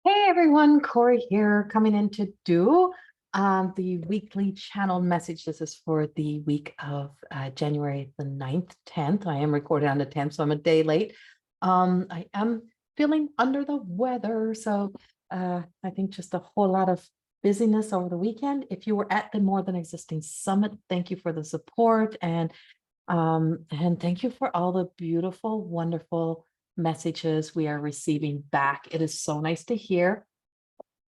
Hey everyone, Corrie here, coming in to do the weekly channel message. This is for the week of January the 9th, 10th. I am recording on the 10th, so I'm a day late. I am feeling under the weather, so I think just a whole lot of busyness over the weekend. If you were at the More Than Existing Summit, thank you for the support and thank you for all the beautiful, wonderful messages we are receiving back. It is so nice to hear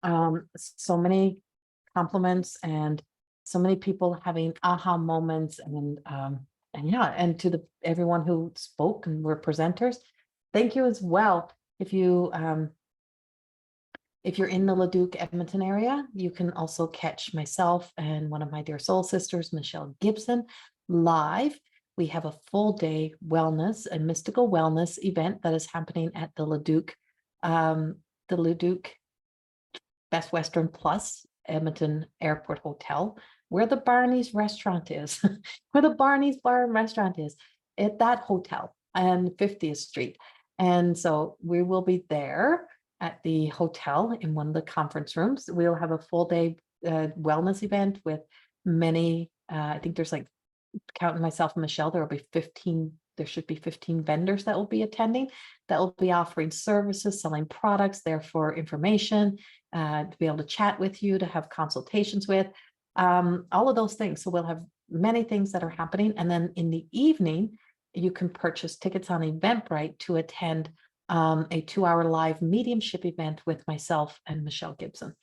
so many compliments and so many people having aha moments and yeah, and to the everyone who spoke and were presenters, thank you as well. If you're in the Leduc Edmonton area, you can also catch myself and one of my dear soul sisters, Michelle Gibson, live. We have a full day wellness and mystical wellness event that is happening at the Leduc Best Western Plus Edmonton Airport Hotel, where the Barney's restaurant is, where the Barney's Bar and Restaurant is, at that hotel on 50th Street. And so we will be there at the hotel in one of the conference rooms. We'll have a full day wellness event with many, I think there's like, counting myself and Michelle, there will be 15, there should be 15 vendors that will be attending, that will be offering services, selling products there for information, to be able to chat with you, to have consultations with, all of those things. So we'll have many things that are happening. And then in the evening, you can purchase tickets on Eventbrite to attend a 2-hour live mediumship event with myself and Michelle Gibson.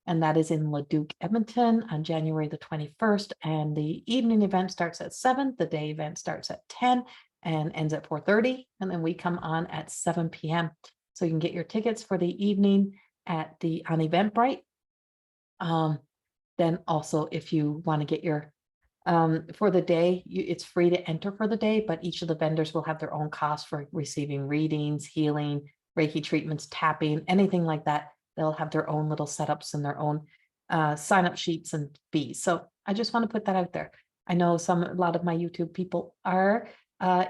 And that is in Leduc, Edmonton on January the 21st. And the evening event starts at 7, the day event starts at 10 and ends at 4:30. And then we come on at 7 p.m. So you can get your tickets for the evening on Eventbrite. Then also, if you want to get your for the day, it's free to enter for the day, but each of the vendors will have their own cost for receiving readings, healing, Reiki treatments, tapping, anything like that. They'll have their own little setups and their own sign up sheets and fees. So I just want to put that out there. I know a lot of my YouTube people are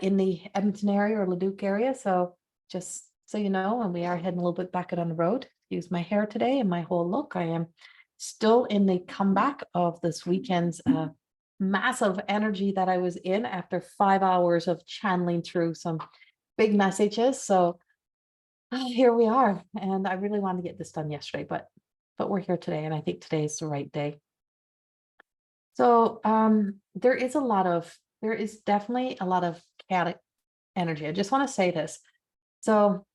in the Edmonton area or Leduc area. So just so you know, and we are heading a little bit back out on the road. Use my hair today and my whole look. I am still in the comeback of this weekend's massive energy that I was in after 5 hours of channeling through some big messages. So here we are, and I really wanted to get this done yesterday, but we're here today, and I think today is the right day. So there is definitely a lot of chaotic energy. I just want to say this. So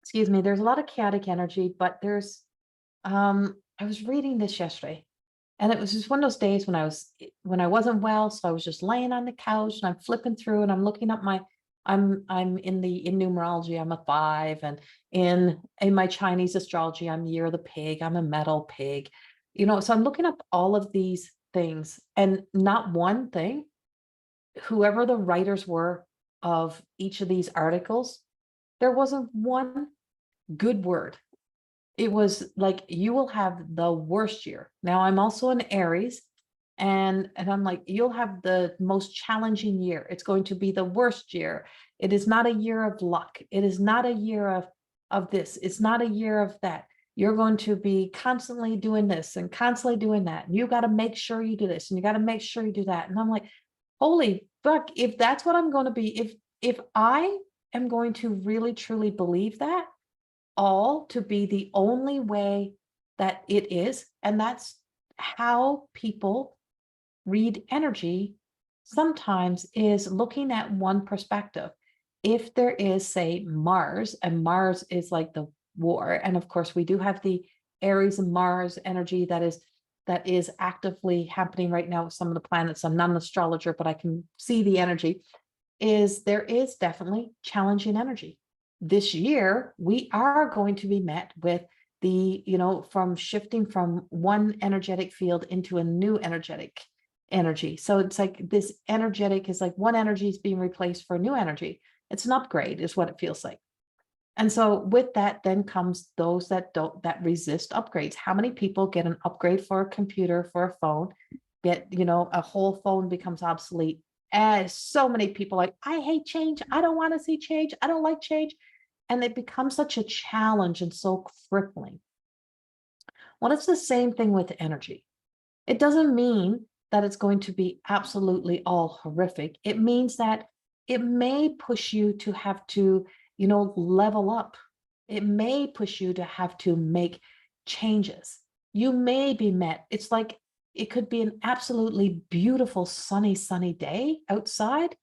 excuse me, there's a lot of chaotic energy, but I was reading this yesterday, and it was just one of those days when I wasn't well, so I was just laying on the couch and I'm flipping through and I'm looking up I'm in numerology, I'm a 5, and in my Chinese astrology, I'm the year of the pig, I'm a metal pig. So I'm looking up all of these things, and not one thing, whoever the writers were of each of these articles, there wasn't one good word. It was like, you will have the worst year. Now I'm also an Aries, and I'm like, you'll have the most challenging year. It's going to be the worst year. It is not a year of luck. It is not a year of this. It's not a year of that. You're going to be constantly doing this and constantly doing that. And you got to make sure you do this and you got to make sure you do that. And I'm like, holy fuck, if that's what I'm going to be, if I am going to really truly believe that, all to be the only way that it is, and that's how people read energy sometimes, is looking at one perspective. If there is, say, Mars, and Mars is like the war, and of course we do have the Aries and Mars energy that is actively happening right now with some of the planets. I'm not an astrologer, but I can see the energy. There is definitely challenging energy. This year, we are going to be met with from shifting from one energetic field into a new energetic energy. So it's like this energetic is like one energy is being replaced for a new energy. It's an upgrade is what it feels like. And so with that then comes those that resist upgrades. How many people get an upgrade for a computer, for a phone, get, a whole phone becomes obsolete? As so many people like, I hate change. I don't want to see change. I don't like change. and it becomes such a challenge and so crippling. Well, it's the same thing with energy. It doesn't mean that it's going to be absolutely all horrific. It means that it may push you to have to, level up. It may push you to have to make changes. You may be met. It's like it could be an absolutely beautiful, sunny day outside,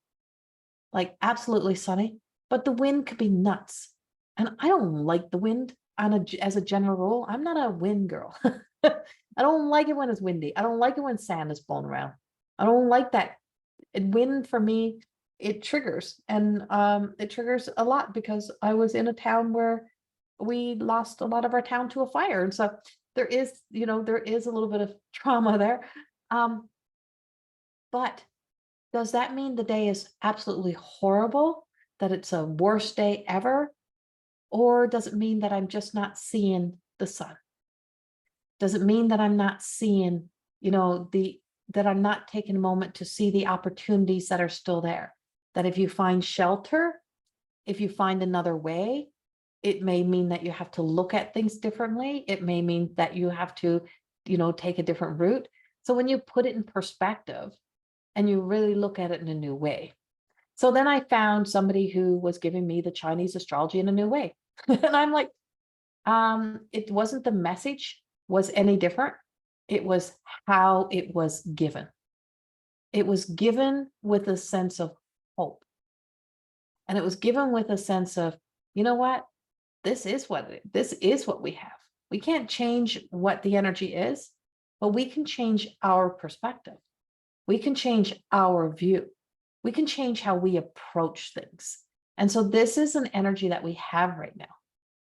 like absolutely sunny, but the wind could be nuts. And I don't like the wind as a general rule. I'm not a wind girl. I don't like it when it's windy. I don't like it when sand is blown around. I don't like that. Wind for me, it triggers, and it triggers a lot because I was in a town where we lost a lot of our town to a fire, and so there is, there is a little bit of trauma there. But does that mean the day is absolutely horrible, that it's a worst day ever? Or does it mean that I'm just not seeing the sun? Does it mean that I'm not seeing, that I'm not taking a moment to see the opportunities that are still there? That if you find shelter, if you find another way, it may mean that you have to look at things differently. It may mean that you have to, take a different route. So when you put it in perspective and you really look at it in a new way. So then I found somebody who was giving me the Chinese astrology in a new way. And I'm like, it wasn't the message was any different. It was how it was given. It was given with a sense of hope. And it was given with a sense of, you know what? This is what we have. We can't change what the energy is, but we can change our perspective. We can change our view. We can change how we approach things. And so this is an energy that we have right now,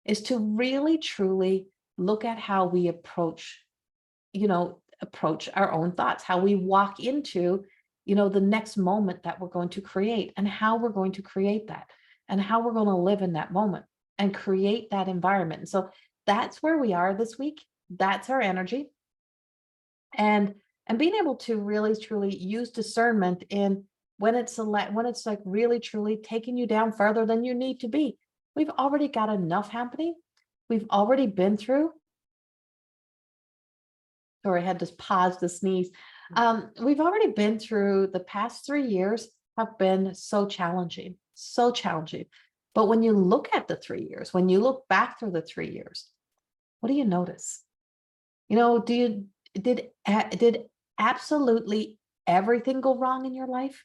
is to really, truly look at how we approach our own thoughts, how we walk into, the next moment that we're going to create, and how we're going to create that, and how we're going to live in that moment and create that environment. And so that's where we are this week. That's our energy. And being able to really, truly use discernment in when it's like really, truly taking you down further than you need to be. We've already got enough happening. We've already been through. Sorry, I had to pause to sneeze. We've already been through, the past 3 years have been so challenging. But when you look at the 3 years, when you look back through the 3 years, what do you notice? Did absolutely everything go wrong in your life?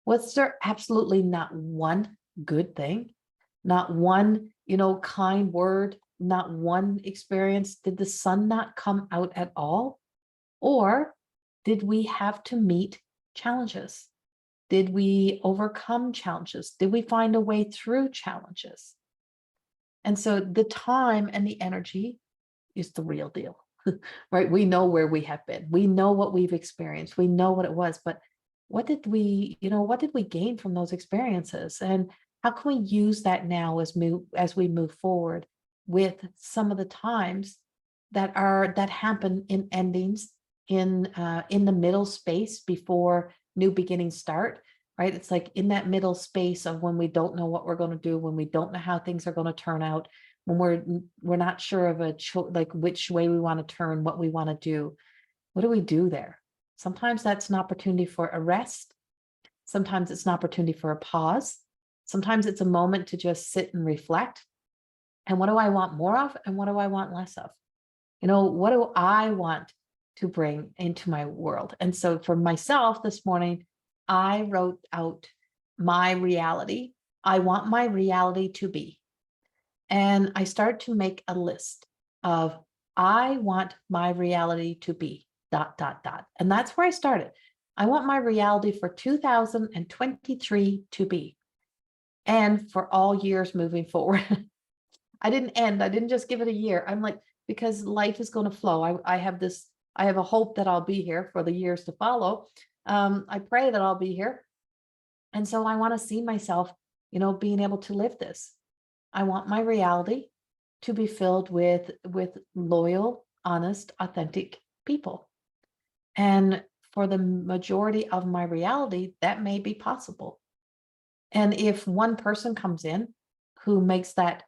Was there absolutely not one good thing? Not one, kind word, not one experience? Did the sun not come out at all? Or did we have to meet challenges? Did we overcome challenges? Did we find a way through challenges? And so the time and the energy is the real deal, right? We know where we have been. We know what we've experienced. We know what it was, but what did we gain from those experiences? And how can we use that now as we move forward with some of the times that happen in endings, in the middle space before new beginnings start, right? It's like in that middle space of when we don't know what we're going to do, when we don't know how things are going to turn out, when we're not sure of like which way we want to turn, what we want to do. What do we do there? Sometimes that's an opportunity for a rest. Sometimes it's an opportunity for a pause. Sometimes it's a moment to just sit and reflect. And what do I want more of? And what do I want less of? What do I want to bring into my world? And so for myself this morning, I wrote out my reality. I want my reality to be. And I started to make a list of, I want my reality to be ... And that's where I started. I want my reality for 2023 to be, and for all years moving forward. I didn't just give it a year. I'm like, because life is going to flow. I have a hope that I'll be here for the years to follow. I pray that I'll be here. And so I want to see myself, being able to live this. I want my reality to be filled with loyal, honest, authentic people. And for the majority of my reality, that may be possible. And if one person comes in who makes that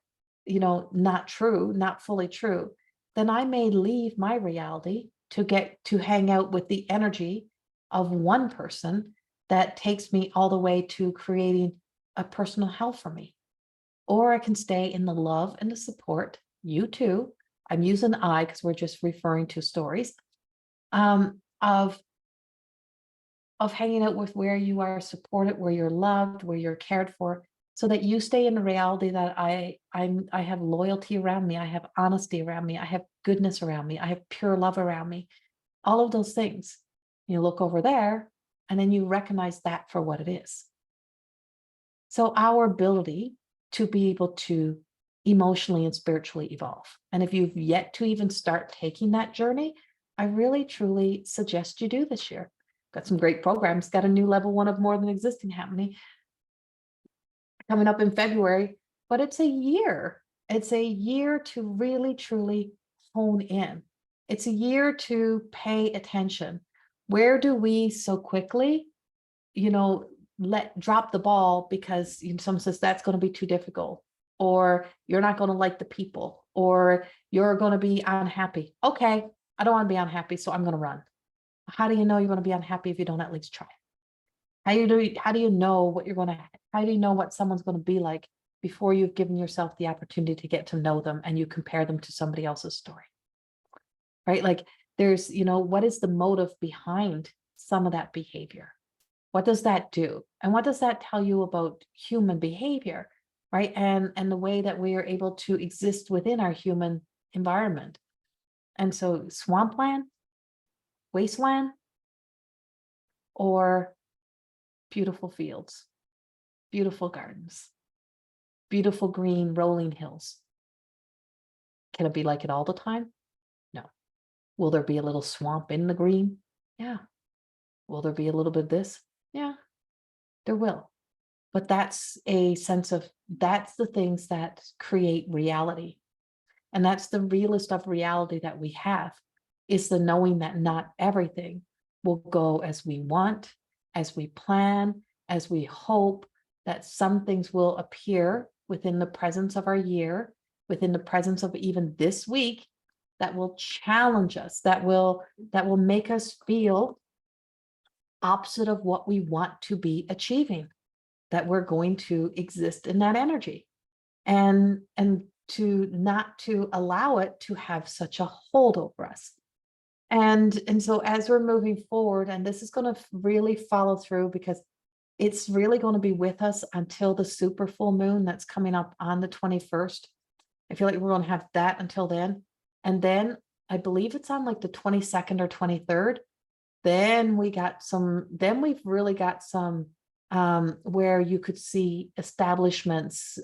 not true, not fully true, then I may leave my reality to get to hang out with the energy of one person that takes me all the way to creating a personal hell for me. Or I can stay in the love and the support, you too. I'm using I because we're just referring to stories, of hanging out with where you are supported, where you're loved, where you're cared for, so that you stay in the reality that I have loyalty around me, I have honesty around me, I have goodness around me, I have pure love around me, all of those things. You look over there and then you recognize that for what it is. So our ability to be able to emotionally and spiritually evolve. And if you've yet to even start taking that journey, I really, truly suggest you do this year. Got some great programs, got a new level 1 of More Than Existing happening coming up in February, but it's a year. It's a year to really, truly hone in. It's a year to pay attention. Where do we so quickly, drop the ball because someone says that's going to be too difficult, or you're not going to like the people, or you're going to be unhappy. Okay, I don't want to be unhappy, so I'm going to run. How do you know you're going to be unhappy if you don't at least try? How do you know what you're going to, how do you know what someone's going to be like before you've given yourself the opportunity to get to know them and you compare them to somebody else's story? Right? Like there's, what is the motive behind some of that behavior? What does that do? And what does that tell you about human behavior, right? And the way that we are able to exist within our human environment. And so swampland, wasteland, or beautiful fields, beautiful gardens, beautiful green rolling hills. Can it be like it all the time? No. Will there be a little swamp in the green? Yeah. Will there be a little bit of this? Yeah, there will. But that's a sense of, that's the things that create reality. And that's the realest of reality that we have, is the knowing that not everything will go as we want, as we plan, as we hope, that some things will appear within the presence of our year, within the presence of even this week, that will challenge us, that will make us feel opposite of what we want to be achieving, that we're going to exist in that energy, and to not to allow it to have such a hold over us. And so as we're moving forward, and this is going to really follow through, because it's really going to be with us until the super full moon that's coming up on the 21st. I feel like we're going to have that until then. And then I believe it's on like the 22nd or 23rd. Then we've really got some where you could see establishments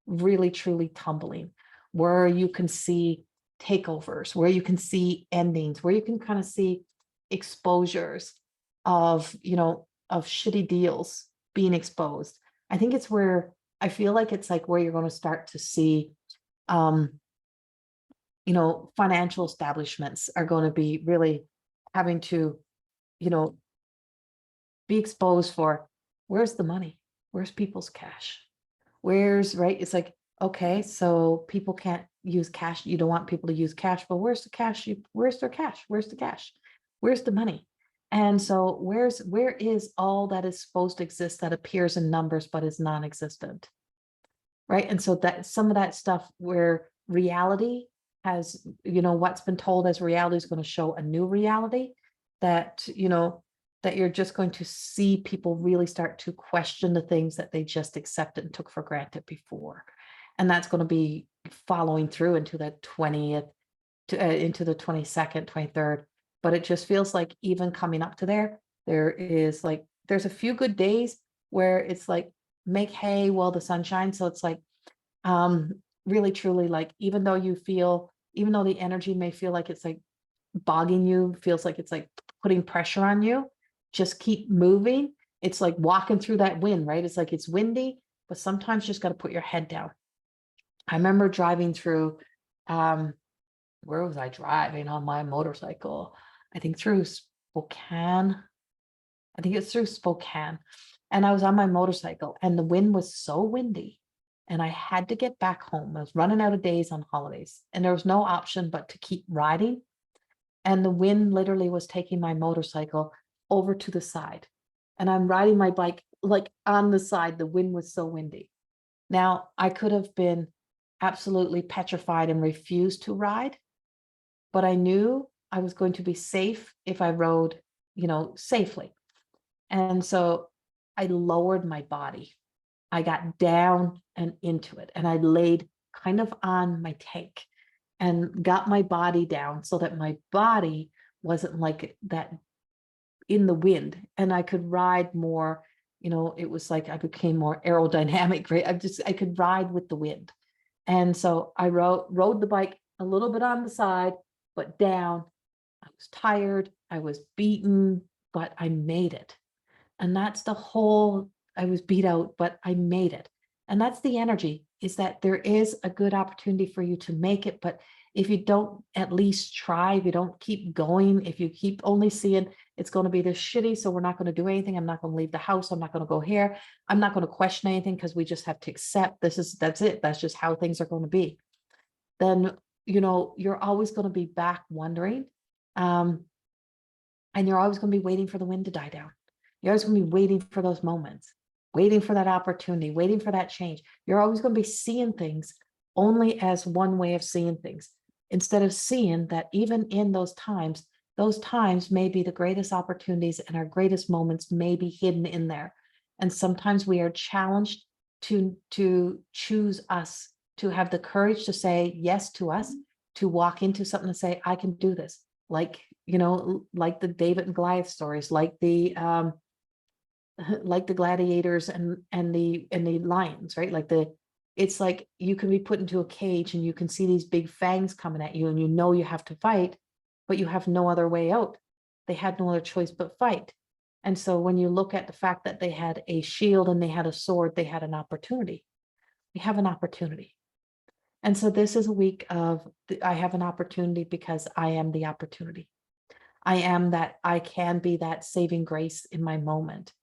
really truly tumbling, where you can see takeovers, where you can see endings, where you can kind of see exposures of shitty deals being exposed. I think it's where I feel like it's like where you're going to start to see financial establishments are going to be really having to be exposed for, where's the money, where's people's cash, right? It's like, okay, so people can't use cash, you don't want people to use cash, but where's the cash? Where's their cash? Where's the cash? Where's the money? And so where is all that is supposed to exist that appears in numbers but is non-existent, right? And so that some of that stuff where reality has, what's been told as reality is going to show a new reality, that that you're just going to see people really start to question the things that they just accepted and took for granted before. And that's going to be following through into the 20th, into the 22nd, 23rd. But it just feels like even coming up to there's a few good days where it's like, make hay while the sun shines. So it's like, really truly, like, even though the energy may feel like it's like bogging you, feels like it's like putting pressure on you, just keep moving. It's like walking through that wind, right? It's like, it's windy, but sometimes you just got to put your head down. I remember driving through, where was I driving on my motorcycle? I think through Spokane. I think it's through Spokane. And I was on my motorcycle and the wind was so windy and I had to get back home. I was running out of days on holidays, and there was no option but to keep riding. And the wind literally was taking my motorcycle over to the side. And I'm riding my bike like on the side. The wind was so windy. Now, I could have been absolutely petrified and refused to ride, but I knew I was going to be safe if I rode, safely. And so I lowered my body. I got down and into it, and I laid kind of on my tank and got my body down so that my body wasn't like that in the wind, and I could ride more. It was like I became more aerodynamic, right? I could ride with the wind. And so I rode the bike a little bit on the side, but down. I was tired, I was beaten, but I made it. And that's the whole, I was beat out, but I made it. And that's the energy, is that there is a good opportunity for you to make it. But if you don't at least try, if you don't keep going, if you keep only seeing it's going to be this shitty, so we're not going to do anything, I'm not going to leave the house, I'm not going to go here, I'm not going to question anything because we just have to accept that's it, that's just how things are going to be, then you're always going to be back wondering, and you're always going to be waiting for the wind to die down. You're always going to be waiting for those moments, waiting for that opportunity, waiting for that change. You're always going to be seeing things only as one way of seeing things, instead of seeing that even in those times may be the greatest opportunities, and our greatest moments may be hidden in there. And sometimes we are challenged to choose us, to have the courage to say yes to us, to walk into something and say, I can do this. Like the David and Goliath stories, like the gladiators and the lions, right? It's like you can be put into a cage and you can see these big fangs coming at you, and you have to fight, but you have no other way out. They had no other choice but fight. And so when you look at the fact that they had a shield and they had a sword, they had an opportunity. We have an opportunity. And so this is a week of, I have an opportunity because I am the opportunity. I am that. I can be that saving grace in my moment.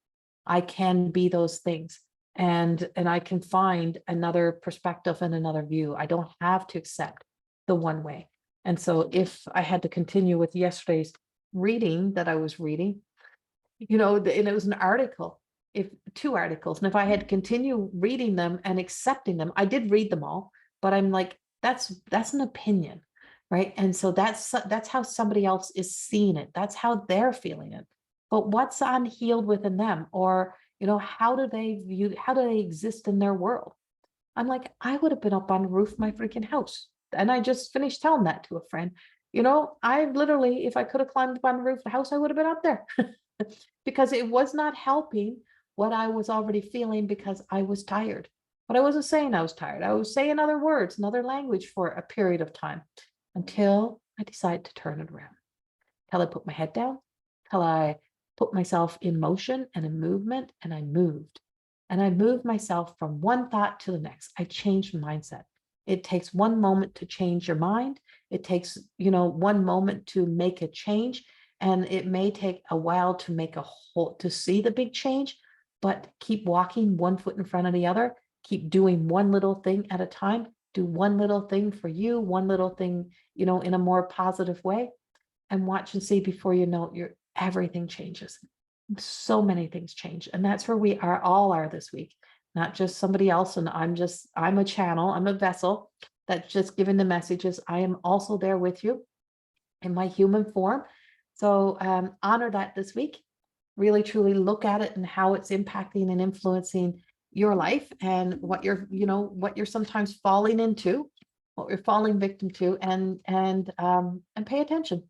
I can be those things, and I can find another perspective and another view. I don't have to accept the one way. And so if I had to continue with yesterday's reading that I was reading, and it was an article, two articles, and if I had to continue reading them and accepting them, I did read them all, but I'm like, that's an opinion, right? And so that's how somebody else is seeing it. That's how they're feeling it. But what's unhealed within them? Or, how do they exist in their world? I'm like, I would have been up on the roof of my freaking house. And I just finished telling that to a friend. I literally, if I could have climbed up on the roof of the house, I would have been up there because it was not helping what I was already feeling, because I was tired. But I wasn't saying I was tired. I was saying other words, another language for a period of time, until I decided to turn it around, till I put my head down, till I put myself in motion and in movement, and I moved. And I moved myself from one thought to the next. I changed mindset. It takes one moment to change your mind. It takes, one moment to make a change. And it may take a while to make to see the big change, but keep walking one foot in front of the other. Keep doing one little thing at a time. Do one little thing for you, one little thing, in a more positive way, and watch and see. Before you know it, everything changes. So many things change. And that's where we all are this week, not just somebody else. And I'm a channel, I'm a vessel that's just giving the messages. I am also there with you in my human form. So honor that this week. Really, truly look at it and how it's impacting and influencing your life, and what you're sometimes falling into, what you're falling victim to, and pay attention.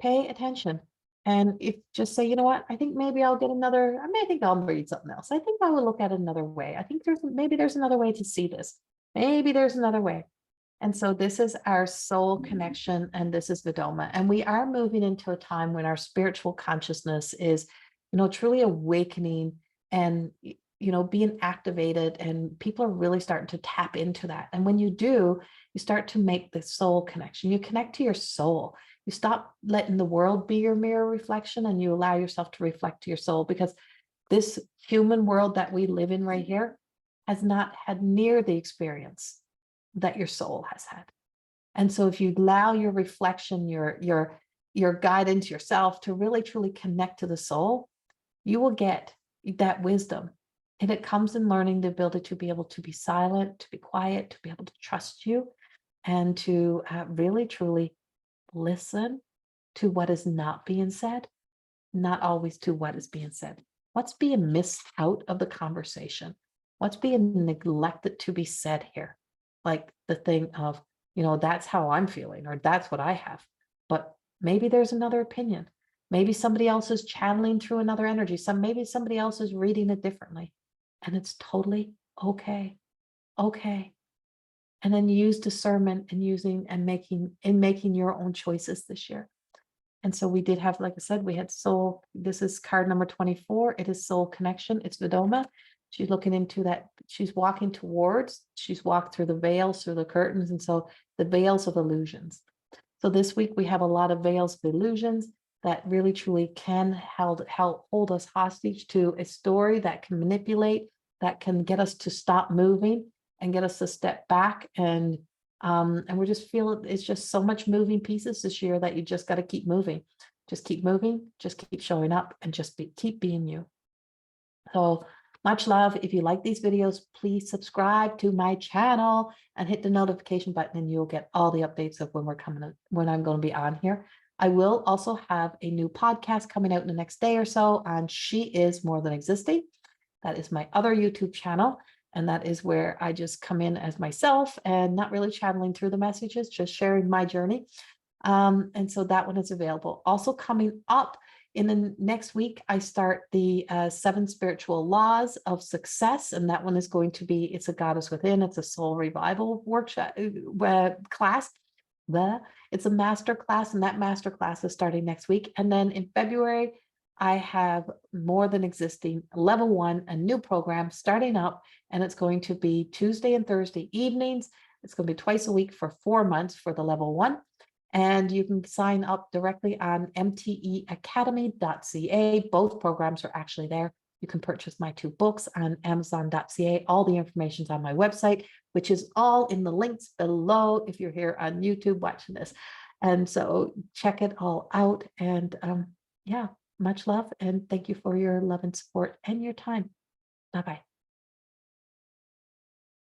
Pay attention. And if just say, what, I think maybe I'll get another, I think I'll read something else. I think I will look at it another way. I think there's another way to see this. Maybe there's another way. And so this is our soul connection, and this is Vedoma. And we are moving into a time when our spiritual consciousness is, truly awakening and, being activated, and people are really starting to tap into that. And when you do, you start to make the soul connection. You connect to your soul. You stop letting the world be your mirror reflection, and you allow yourself to reflect to your soul, because this human world that we live in right here, has not had near the experience that your soul has had. And so if you allow your reflection, your guidance, yourself to really truly connect to the soul, you will get that wisdom. And it comes in learning the ability to be able to be silent, to be quiet, to be able to trust you, and to really truly listen to what is not being said, not always to what is being said. What's being missed out of the conversation? What's being neglected to be said here? Like the thing of, that's how I'm feeling, or that's what I have. But maybe there's another opinion. Maybe somebody else is channeling through another energy. Maybe somebody else is reading it differently. And it's totally okay. Okay. And then use discernment and making your own choices this year. And so we did have, like I said, we had soul. This is card number 24. It is soul connection. It's Vedoma. She's looking into that. She's walked through the veils, through the curtains. And so the veils of illusions. So this week we have a lot of veils of illusions that really truly can hold us hostage to a story that can manipulate, that can get us to stop moving and get us to step back. And we're just feeling it's just so much moving pieces this year that you just got to keep moving. Just keep moving, just keep showing up, and just keep being you. So much love. If you like these videos, please subscribe to my channel and hit the notification button, and you'll get all the updates of when I'm going to be on here. I will also have a new podcast coming out in the next day or so on She Is More Than Existing. That is my other YouTube channel. And that is where I just come in as myself and not really channeling through the messages, just sharing my journey. And so that one is available. Also coming up in the next week, I start the 7 spiritual laws of success. And that one is going to be, it's a goddess within, it's a soul revival workshop class. It's a master class, and that master class is starting next week. And then in February, I have More Than Existing Level 1, a new program starting up, and it's going to be Tuesday and Thursday evenings. It's going to be twice a week for 4 months for the Level 1. And you can sign up directly on mteacademy.ca. Both programs are actually there. You can purchase my 2 books on amazon.ca. All the information's on my website, which is all in the links below if you're here on YouTube watching this. And so check it all out. And yeah. Much love, and thank you for your love and support and your time. Bye-bye.